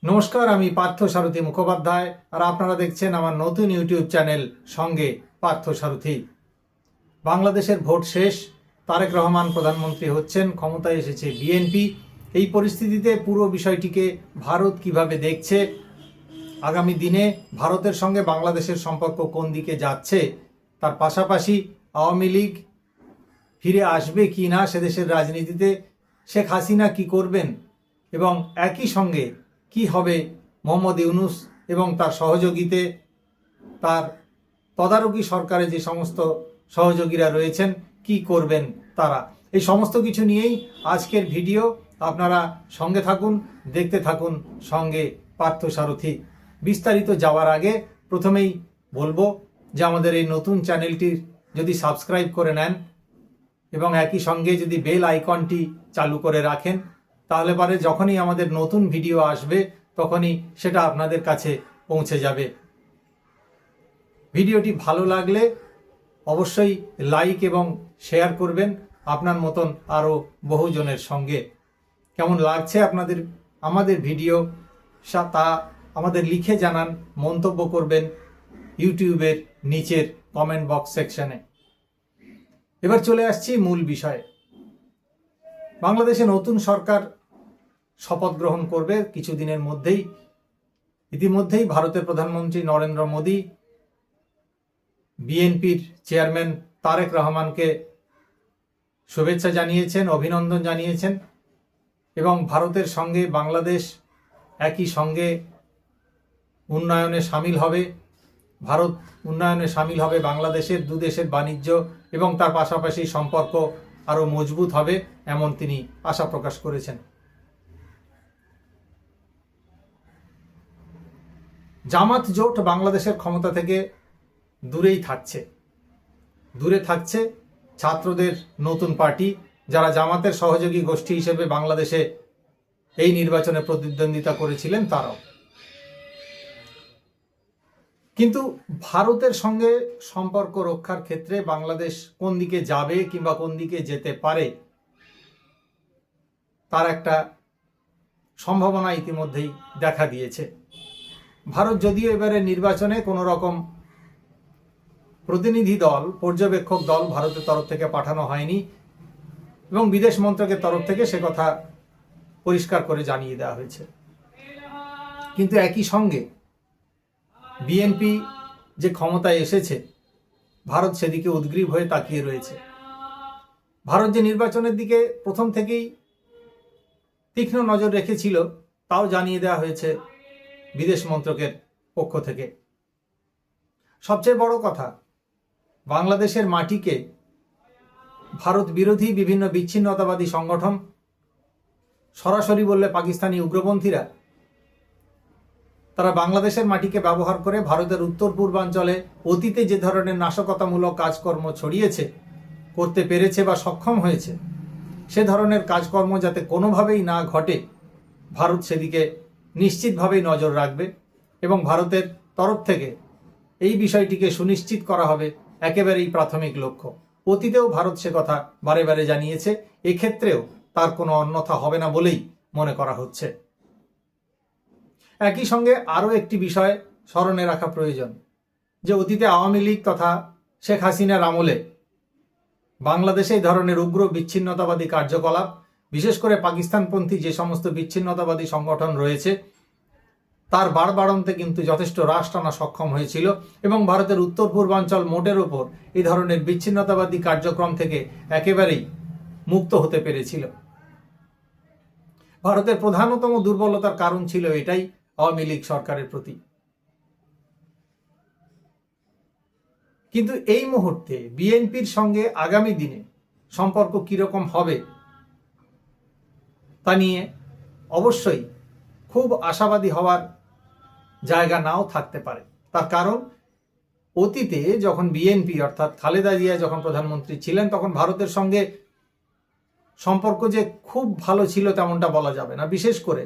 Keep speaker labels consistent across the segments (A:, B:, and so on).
A: নমস্কার, আমি পার্থ সারথী মুখোপাধ্যায় আর আপনারা দেখছেন আমার নতুন ইউটিউব চ্যানেল সঙ্গে পার্থ সারথী। বাংলাদেশের ভোট শেষ, তারেক রহমান প্রধানমন্ত্রী হচ্ছেন, ক্ষমতায় এসেছে বিএনপি। এই পরিস্থিতিতে পুরো বিষয়টিকে ভারত কিভাবে দেখছে, আগামী দিনে ভারতের সঙ্গে বাংলাদেশের সম্পর্ক কোন দিকে যাচ্ছে, তার পাশাপাশি আওয়ামী লীগ ফিরে আসবে কি না সেদেশের রাজনীতিতে, শেখ হাসিনা কি করবেন এবং একই সঙ্গে কি হবে মোহাম্মদ ইউনূস এবং তার সহযোগীতে, তার তদারকি সরকারে যে সমস্ত সহযোগীরা রয়েছেন কি করবেন তারা, এই সমস্ত কিছু নিয়েই আজকের ভিডিও। আপনারা সঙ্গে থাকুন, দেখতে থাকুন সঙ্গে পার্থ সারথী। বিস্তারিত যাওয়ার আগে প্রথমেই বলবো যে আমাদের এই নতুন চ্যানেলটি যদি সাবস্ক্রাইব করে নেন এবং একই সঙ্গে যদি বেল আইকনটি চালু করে রাখেন, তাহলে পরে যখনই আমাদের নতুন ভিডিও আসবে তখনই সেটা আপনাদের কাছে পৌঁছে যাবে। ভিডিওটি ভালো লাগলে অবশ্যই লাইক এবং শেয়ার করবেন আপনার মতন আরও বহুজনের সঙ্গে। কেমন লাগছে আপনাদের আমাদের ভিডিও তা আমাদের লিখে জানান, মন্তব্য করবেন ইউটিউবের নিচের কমেন্ট বক্স সেকশনে। এবার চলে আসছি মূল বিষয়ে। বাংলাদেশে নতুন সরকার শপথ গ্রহণ করবে কিছুদিনের মধ্যেই। ইতিমধ্যেই ভারতের প্রধানমন্ত্রী নরেন্দ্র মোদী বিএনপির চেয়ারম্যান তারেক রহমানকে শুভেচ্ছা জানিয়েছেন, অভিনন্দন জানিয়েছেন এবং ভারতের সঙ্গে বাংলাদেশ একই সঙ্গে উন্নয়নে সামিল হবে। ভারত উন্নয়নে সামিল হবে, বাংলাদেশের দুদেশের বাণিজ্য এবং তার পাশাপাশি সম্পর্ক আরও মজবুত হবে, এমন তিনি আশা প্রকাশ করেছেন। জামাত জোট বাংলাদেশের ক্ষমতা থেকে দূরে থাকছে ছাত্রদের নতুন পার্টি, যারা জামাতের সহযোগী গোষ্ঠী হিসেবে বাংলাদেশে এই নির্বাচনে প্রতিদ্বন্দ্বিতা করেছিলেন তারাও। কিন্তু ভারতের সঙ্গে সম্পর্ক রক্ষার ক্ষেত্রে বাংলাদেশ কোন দিকে যাবে কিংবা কোন দিকে যেতে পারে তার একটা সম্ভাবনা ইতিমধ্যেই দেখা দিয়েছে। ভারত যদিও এবারে নির্বাচনে কোনো রকম প্রতিনিধি দল, পর্যবেক্ষক দল ভারতের তরফ থেকে পাঠানো হয়নি এবং বিদেশ মন্ত্রকের তরফ থেকে সে কথা পরিষ্কার করে জানিয়ে দেওয়া হয়েছে। কিন্তু একই সঙ্গে বিএনপি যে ক্ষমতায় এসেছে, ভারত সেদিকে উদ্গ্রীব হয়ে তাকিয়ে রয়েছে। ভারত যে নির্বাচনের দিকে প্রথম থেকেই তীক্ষ্ণ নজর রেখেছিল তাও জানিয়ে দেওয়া হয়েছে বিদেশ মন্ত্রকের পক্ষ থেকে। সবচেয়ে বড় কথা, বাংলাদেশের মাটিকে ভারত বিরোধী বিভিন্ন বিচ্ছিন্নতাবাদী সংগঠন, সরাসরি বললে পাকিস্তানি উগ্রপন্থীরা, তারা বাংলাদেশের মাটিকে ব্যবহার করে ভারতের উত্তর পূর্বাঞ্চলে অতীতে যে ধরনের নাশকতামূলক কাজকর্ম ছড়িয়েছে, করতে পেরেছে বা সক্ষম হয়েছে, সে ধরনের কাজকর্ম যাতে কোনোভাবেই না ঘটে ভারত সেদিকে নিশ্চিতভাবেই নজর রাখবে এবং ভারতের তরফ থেকে এই বিষয়টিকে সুনিশ্চিত করা হবে একেবারেই প্রাথমিক লক্ষ্য। অতীতেও ভারত সে কথা বারে বারে জানিয়েছে, এক্ষেত্রেও তার কোনো অন্যথা হবে না বলেই মনে করা হচ্ছে। একই সঙ্গে আরও একটি বিষয় স্মরণে রাখা প্রয়োজন যে অতীতে আওয়ামী লীগ তথা শেখ হাসিনার আমলে বাংলাদেশে এই ধরনের উগ্র বিচ্ছিন্নতাবাদী কার্যকলাপ, বিশেষ করে পাকিস্তানপন্থী যে সমস্ত বিচ্ছিন্নতাবাদী সংগঠন রয়েছে, তার বাড়বাড়ন্তে কিন্তু যথেষ্ট হ্রাস টানা সক্ষম হয়েছিল এবং ভারতের উত্তর পূর্বাঞ্চল মোটের ওপর এই ধরনের বিচ্ছিন্নতাবাদী কার্যক্রম থেকে একেবারেই মুক্ত হতে পেরেছিল। ভারতের প্রধানতম দুর্বলতার কারণ ছিল এটাই, আওয়ামী লীগ সরকারের প্রতি। কিন্তু এই মুহূর্তে বিএনপির সঙ্গে আগামী দিনে সম্পর্ক কিরকম হবে তা নিয়ে অবশ্যই খুব আশাবাদী হওয়ার জায়গা নাও থাকতে পারে। তার কারণ, অতীতে যখন বিএনপি অর্থাৎ খালেদা জিয়া যখন প্রধানমন্ত্রী ছিলেন তখন ভারতের সঙ্গে সম্পর্ক যে খুব ভালো ছিল তেমনটা বলা যাবে না। বিশেষ করে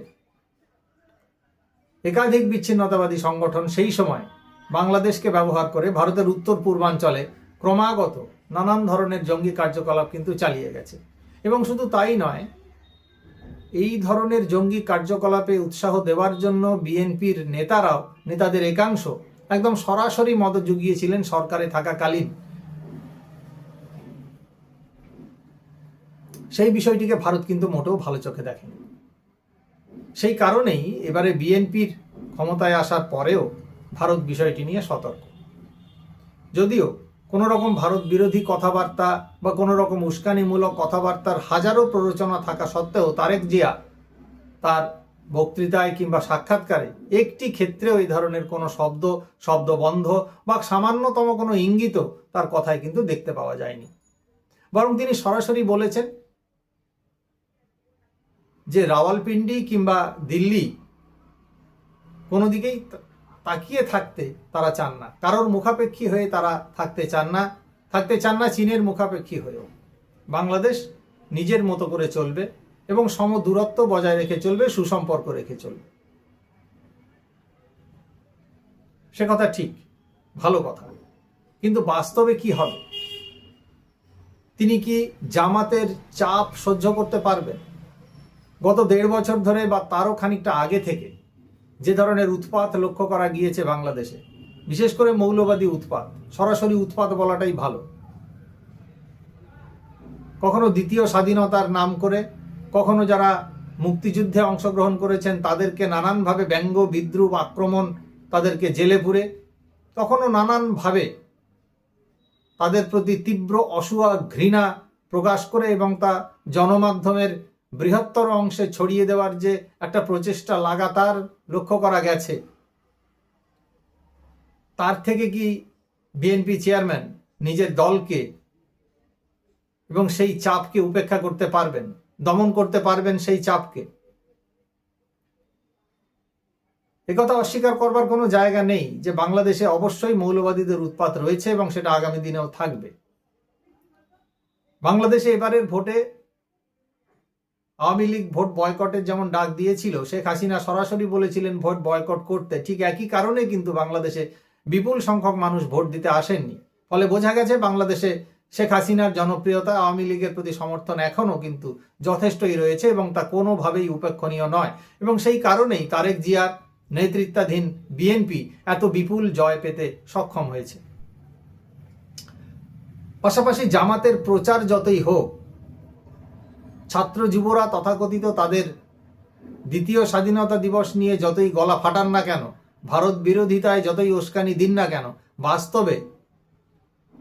A: একাধিক বিচ্ছিন্নতাবাদী সংগঠন সেই সময় বাংলাদেশকে ব্যবহার করে ভারতের উত্তর পূর্বাঞ্চলে ক্রমাগত নানান ধরনের জঙ্গি কার্যকলাপ কিন্তু চালিয়ে গেছে। এবং শুধু তাই নয়, এই ধরনের জঙ্গি কার্যকলাপে উৎসাহ দেওয়ার জন্য বিএনপির নেতাদের একাংশ একদম সরাসরি মদত জুগিয়েছিলেন সরকারে থাকাকালীন। সেই বিষয়টিকে ভারত কিন্তু মোটেও ভালো চোখে দেখেনি। সেই কারণেই এবারে বিএনপির ক্ষমতায় আসার পরেও ভারত বিষয়টি নিয়ে সতর্ক। যদিও কোনো রকম ভারত বিরোধী কথাবার্তা বা কোনো রকম উস্কানিমূলক কথাবার্তার হাজারো প্ররোচনা থাকা সত্ত্বেও তারেক জিয়া তার বক্তৃতায় কিংবা সাক্ষাৎকারে একটি ক্ষেত্রেও এই ধরনের কোনো শব্দবন্ধ বা সামান্যতম কোনো ইঙ্গিত তার কথায় কিন্তু দেখতে পাওয়া যায়নি। বরং তিনি সরাসরি বলেছেন যে রাওয়ালপিন্ডি কিংবা দিল্লি কোনো দিকেই তাকিয়ে থাকতে তারা চান না, কারোর মুখাপেক্ষী হয়ে তারা থাকতে চান না চীনের মুখাপেক্ষী হয়েও। বাংলাদেশ নিজের মতো করে চলবে এবং সমদূরত্ব বজায় রেখে চলবে, সুসম্পর্ক রেখে চলবে। সে কথা ঠিক, ভালো কথা, কিন্তু বাস্তবে কি হবে? তিনি কি জামাতের চাপ সহ্য করতে পারবেন? গত 1.5 বছর ধরে বা তারও খানিকটা আগে থেকে যে ধরনের উৎপাত লক্ষ্য করা গিয়েছে বাংলাদেশে, বিশেষ করে মৌলবাদী উৎপাত, সরাসরি উৎপাত বলাটাই ভালো, কখনো দ্বিতীয় স্বাধীনতার নাম করে, কখনো যারা মুক্তিযুদ্ধে অংশগ্রহণ করেছেন তাদেরকে নানানভাবে ব্যঙ্গ বিদ্রুপ আক্রমণ, তাদেরকে জেলে পুরে, কখনো নানানভাবে তাদের প্রতি তীব্র অসূয়া ঘৃণা প্রকাশ করে এবং তা জনমাধ্যমের বৃহত্তর অংশে ছড়িয়ে দেওয়ার যে একটা প্রচেষ্টা লাগাতার লক্ষ্য করা গেছে, তার থেকে কি বিএনপি চেয়ারম্যান নিজের দলকে এবং সেই চাপকে উপেক্ষা করতে পারবেন, দমন করতে পারবেন সেই চাপকে? একথা অস্বীকার করবার কোনো জায়গা নেই যে বাংলাদেশে অবশ্যই মৌলবাদীদের উৎপাত রয়েছে এবং সেটা আগামী দিনেও থাকবে। বাংলাদেশে এবারের ভোটে আওয়ামী লীগ ভোট বয়কটের যেমন ডাক দিয়েছিল, শেখ হাসিনা সরাসরি বলেছিলেন ভোট বয়কট করতে, ঠিক একই কারণে কিন্তু বাংলাদেশে বিপুল সংখ্যক মানুষ ভোট দিতে আসেননি। ফলে বোঝা গেছে বাংলাদেশে শেখ হাসিনার জনপ্রিয়তা, আওয়ামী লীগের প্রতি সমর্থন এখনও কিন্তু যথেষ্টই রয়েছে এবং তা কোনোভাবেই উপেক্ষণীয় নয়। এবং সেই কারণেই তারেক জিয়ার নেতৃত্বাধীন বিএনপি এত বিপুল জয় পেতে সক্ষম হয়েছে। পাশাপাশি জামাতের প্রচার যতই হোক, ছাত্র যুবরা তথাকথিত তাদের দ্বিতীয় স্বাধীনতা দিবস নিয়ে যতই গলা ফাটান না কেন, ভারত বিরোধিতায় যতই উস্কানি দিন না কেন, বাস্তবে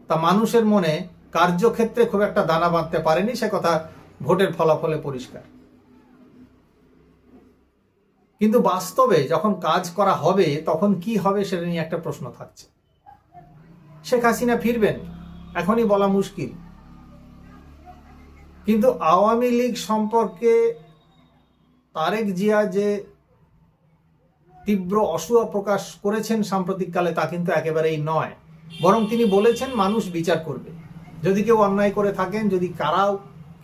A: তা মানুষের মনে কার্যক্ষেত্রে খুব একটা দানা বাঁধতে পারেনি। সে কথা ভোটের ফলাফলে পরিষ্কার। কিন্তু বাস্তবে যখন কাজ করা হবে তখন কি হবে সেটা নিয়ে একটা প্রশ্ন থাকছে। শেখ হাসিনা ফিরবেন এখনই বলা মুশকিল, কিন্তু আওয়ামী লীগ সম্পর্কে তারেক জিয়া যে তীব্র অসূয়া প্রকাশ করেছেন সাম্প্রতিককালে তা কিন্তু একেবারেই নয়। বরং তিনি বলেছেন মানুষ বিচার করবে। যদি কেউ অন্যায় করে থাকেন, যদি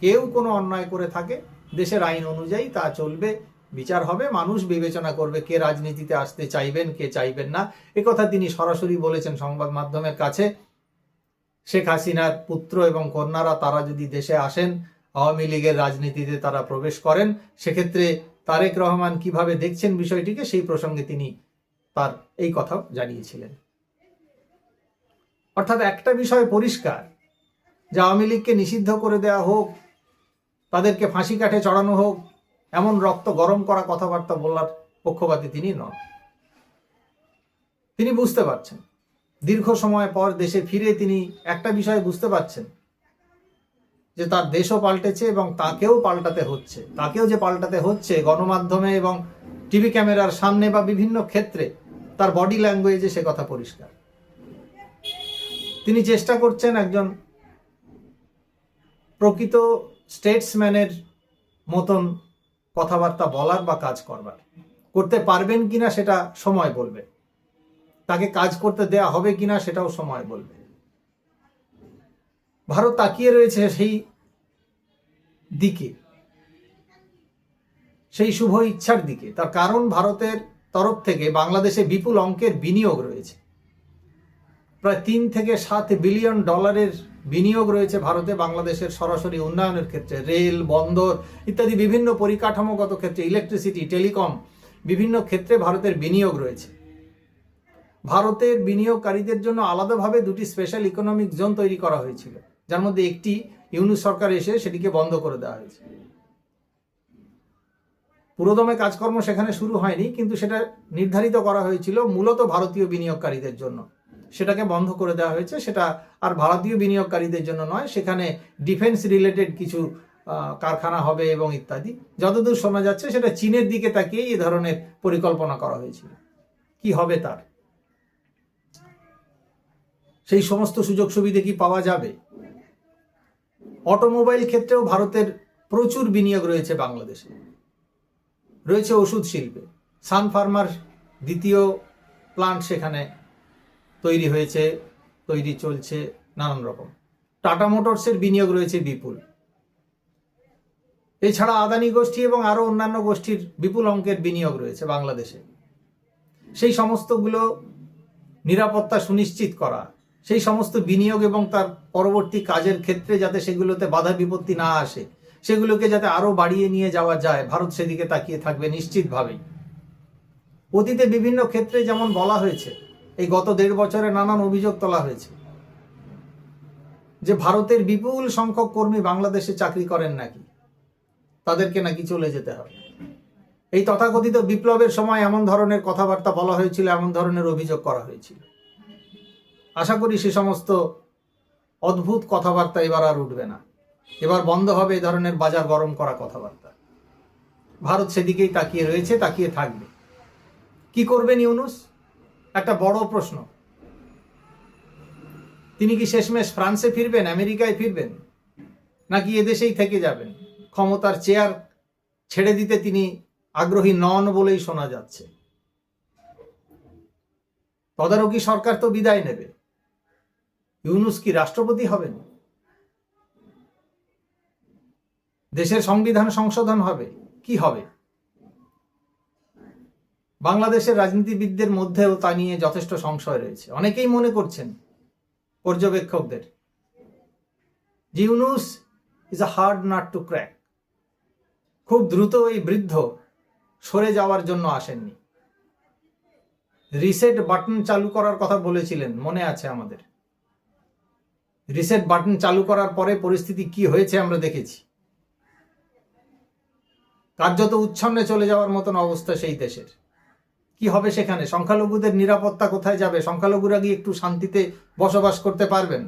A: কেউ কোনো অন্যায় করে থাকে, দেশের আইন অনুযায়ী তা চলবে, বিচার হবে, মানুষ বিবেচনা করবে কে রাজনীতিতে আসতে চাইবেন কে চাইবেন না। একথা তিনি সরাসরি বলেছেন সংবাদ মাধ্যমের কাছে। শেখ হাসিনার পুত্র এবং কন্যারা তারা যদি দেশে আসেন, আওয়ামী লীগের রাজনীতিতে তারা প্রবেশ করেন, সেক্ষেত্রে তারেক রহমান কিভাবে দেখছেন বিষয়টিকে, সেই প্রসঙ্গে তিনি তার এই কথাও জানিয়েছিলেন। অর্থাৎ একটা বিষয় পরিষ্কার যে আওয়ামী লীগকে নিষিদ্ধ করে দেওয়া হোক, তাদেরকে ফাঁসি কাঠে চড়ানো হোক, এমন রক্ত গরম করা কথাবার্তা বলার পক্ষপাতী তিনি নন। তিনি বুঝতে পারছেন, দীর্ঘ সময় পর দেশে ফিরে তিনি একটা বিষয় বুঝতে পারছেন যে তার দেশও পাল্টেছে এবং তাকেও পাল্টাতে হচ্ছে। তাকেও যে পাল্টাতে হচ্ছে গণমাধ্যমে এবং টিভি ক্যামেরার সামনে বা বিভিন্ন ক্ষেত্রে তার বডি ল্যাঙ্গুয়েজে, সে কথা পরিষ্কার। তিনি চেষ্টা করছেন একজন প্রকৃত স্টেটসম্যানের মতন কথাবার্তা বলার বা কাজ করবার। করতে পারবেন কিনা সেটা সময় বলবে, তাকে কাজ করতে দেয়া হবে কিনা সেটাও সময় বলবে। ভারত তাকিয়ে রয়েছে সেই দিকে, সেই শুভ ইচ্ছার দিকে। তার কারণ ভারতের তরফ থেকে বাংলাদেশে বিপুল অঙ্কের বিনিয়োগ রয়েছে। প্রায় 3 থেকে 7 বিলিয়ন ডলারের বিনিয়োগ রয়েছে ভারতে বাংলাদেশের সরাসরি উন্নয়নের ক্ষেত্রে, রেল, বন্দর ইত্যাদি বিভিন্ন পরিকাঠামোগত ক্ষেত্রে, ইলেকট্রিসিটি, টেলিকম, বিভিন্ন ক্ষেত্রে ভারতের বিনিয়োগ রয়েছে। ভারতের বিনিয়োগকারীদের জন্য আলাদাভাবে দুটি স্পেশাল ইকোনমিক জোন তৈরি করা হয়েছিল, যার মধ্যে একটি ইউনূস সরকার এসে সেটিকে বন্ধ করে দেওয়া হয়েছে। পুরোদমে কাজকর্ম সেখানে শুরু হয়নি, কিন্তু সেটা নির্ধারিত করা হয়েছিল মূলত ভারতীয় বিনিয়োগকারীদের জন্য। সেটাকে বন্ধ করে দেওয়া হয়েছে। সেটা আর ভারতীয় বিনিয়োগকারীদের জন্য নয়, সেখানে ডিফেন্স রিলেটেড কিছু কারখানা হবে এবং ইত্যাদি। যতদূর শোনা যাচ্ছে সেটা চীনের দিকে তাকিয়ে এই ধরনের পরিকল্পনা করা হয়েছিল। কি হবে তার? সেই সমস্ত সুযোগ সুবিধা কি পাওয়া যাবে? অটোমোবাইল ক্ষেত্রেও ভারতের প্রচুর বিনিয়োগ রয়েছে বাংলাদেশে, রয়েছে ওষুধ শিল্পে। সান ফার্মার দ্বিতীয় প্লান্ট সেখানে তৈরি হয়েছে, তৈরি চলছে নানান রকম। টাটা মোটরসের বিনিয়োগ রয়েছে বিপুল। এছাড়া আদানি গোষ্ঠী এবং আরো অন্যান্য গোষ্ঠীর বিপুল অঙ্কের বিনিয়োগ রয়েছে বাংলাদেশে। সেই সমস্তগুলো নিরাপত্তা সুনিশ্চিত করা, সেই সমস্ত বিনিয়োগ এবং তার পরবর্তী কাজের ক্ষেত্রে যাতে সেগুলোতে বাধা বিপত্তি না আসে, সেগুলোকে যাতে আরো বাড়িয়ে নিয়ে যাওয়া যায়, ভারত সেদিকে তাকিয়ে থাকবে নিশ্চিতভাবেই। অতীতে বিভিন্ন ক্ষেত্রে যেমন বলা হয়েছে, এই গত 1.5 বছরে নানান অভিযোগ তোলা হয়েছে যে ভারতের বিপুল সংখ্যক কর্মী বাংলাদেশে চাকরি করেন নাকি, তাদেরকে নাকি চলে যেতে হবে। এই তথাকথিত বিপ্লবের সময় এমন ধরনের কথাবার্তা বলা হয়েছিল, এমন ধরনের অভিযোগ করা হয়েছিল। আশা করি সে সমস্ত অদ্ভুত কথাবার্তা এবার আর উঠবে না। এবার বন্ধ হবে এই ধরনের বাজার গরম করা কথাবার্তা। ভারত সেদিকেই তাকিয়ে রয়েছে, তাকিয়ে থাকবে। কি করবেন ইউনূস? একটা বড় প্রশ্ন। তিনি কি শেষমেশ ফ্রান্সে ফিরবেন, আমেরিকায় ফিরবেন, নাকি এদেশেই থেকে যাবেন? ক্ষমতার চেয়ার ছেড়ে দিতে তিনি আগ্রহী নন বলেই শোনা যাচ্ছে। তদারকি সরকার তো বিদায় নেবে। ইউনূস কি রাষ্ট্রপতি হবেন? দেশের সংবিধান সংশোধন হবে? কি হবে? বাংলাদেশের রাজনীতিবিদদের মধ্যেও তা নিয়ে যথেষ্ট সংশয় রয়েছে। অনেকেই মনে করছেন, পর্যবেক্ষকদের, যে Yunus is a hard nut two crack. খুব দ্রুত এই বৃদ্ধ সরে যাওয়ার জন্য আসেননি। রিসেট বাটন চালু করার কথা বলেছিলেন, মনে আছে আমাদের। রিসেট বাটন চালু করার পরে পরিস্থিতি কি হয়েছে আমরা দেখেছি। কার্যত উচ্ছন্নে চলে যাওয়ার মতন অবস্থা সেই দেশের। কি হবে সেখানে? সংখ্যালঘুদের নিরাপত্তা কোথায় যাবে? সংখ্যালঘুরা গিয়ে একটু শান্তিতে বসবাস করতে পারবেন?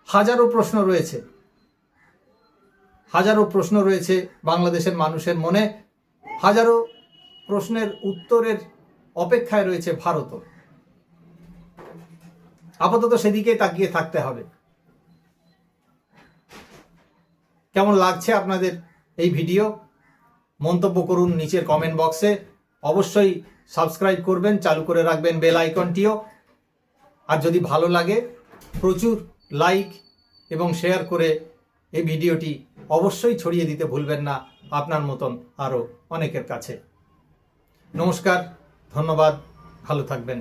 A: হাজারো প্রশ্ন রয়েছে, হাজারো প্রশ্ন রয়েছে বাংলাদেশের মানুষের মনে। হাজারো প্রশ্নের উত্তরের অপেক্ষায় রয়েছে ভারতও। আপাতত সেদিকে তাকিয়ে থাকতে হবে। কেমন লাগছে আপনাদের এই ভিডিও? মন্তব্য করুন নিচের কমেন্ট বক্সে। অবশ্যই সাবস্ক্রাইব করবেন, চালু করে রাখবেন বেল আইকনটিও। আর যদি ভালো লাগে প্রচুর লাইক এবং শেয়ার করে এই ভিডিওটি অবশ্যই ছড়িয়ে দিতে ভুলবেন না আপনার মতন আরও অনেকের কাছে। নমস্কার, ধন্যবাদ, ভালো থাকবেন।